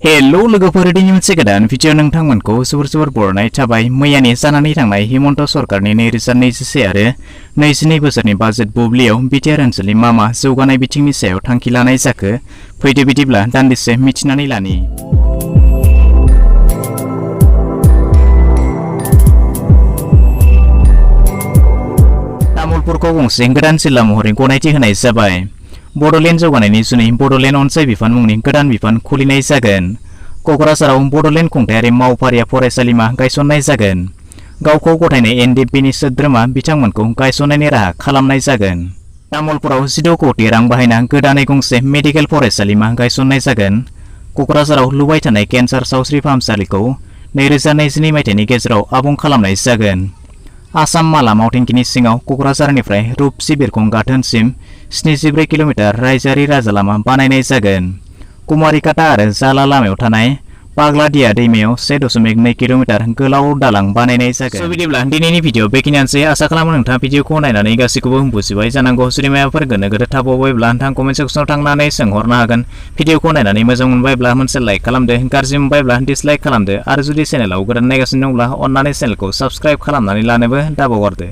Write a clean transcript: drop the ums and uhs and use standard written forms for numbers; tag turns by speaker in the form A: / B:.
A: Hello लोगोफोर दिनै मोनसे गोदान भिडिअ नोंथांमोनखौ जोबोर बरायनाय थाबाय। मैयानि जानानै थांनाय हिमन्त सरकारनि 2021 आरो 22 बोसोरनि बाजेट बुब्लियाव BTR ओनसोलनि मा जौगानाय बिथिंनि सायाव थांखि लानाय जाखो फैदो बिदिब्ला दान्दिसे मिथिनानै लानि। तामुलपुरखौ गंसे गोदान जिल्ला महरै गनायथि होनाय जाबाय। बड'लेण्ड जौगानायनि जुनै बड'लेण्ड अनसाय बिफान मुंनि गोदान बिफान खुलिनाय जागोन। क'क्राझाराव बड'लेण्ड खुंथायारि मावफारिया फरायसालिमा गायसननाय जागोन। गावखौ गथायनाय NDPनि सोद्रोमा बिथांमोनखौ गायसननायनि राहा खालामनाय जागोन। तामुलपुराव 16 कोटि रां बाहायना गोदानै गंसे मेडिकेल फरायसालिमा गायसननाय जागोन। क'क्राझाराव लुबाय थानाय केन्सार सावस्रि फाहामसालिखौ 2022 मायथाइनि गेजेराव आबुं खालामनाय जागोन। आसाम माला मावथेंखिनि सिङाव क'क्राझारनिफ्राय रुपसि बिरखं गाथोनसिम 74 किल'मिटार रायजोआरि राजालामा बानायनाय जागोन। कुमारिकाटा आरो जाला लामायाव थानाय पाग्लादिया दैमायाव 1.2 किल'मिटार गोलाव दालां बानायनाय जागोन। बिदिब्ला दिनैनि भिडिअ बेखिनियानोसै। आसा खालामो नोंथाङा भिडिअखौ नायनानै गासैखौबो बुजिबाय जानांगौ। जुदि माबाफोर गोनो गोथो थाबावबायब्ला नोंथाङा कमेन्ट सेक्सनाव थांनानै सोंहरनो हागोन। भिडिअखौ नायनानै मोजां मोनबायब्ला मोनसे लाइक खालामदो, गाज्रि मोनबायब्ला डिसलाइक खालामदो आरो जुदि चेनेलाव गोदान नायगासिनो दंब्ला अन्नानै चेनेलखौ साबस्क्राइब खालामनानै लानोबो दाबावगारदो।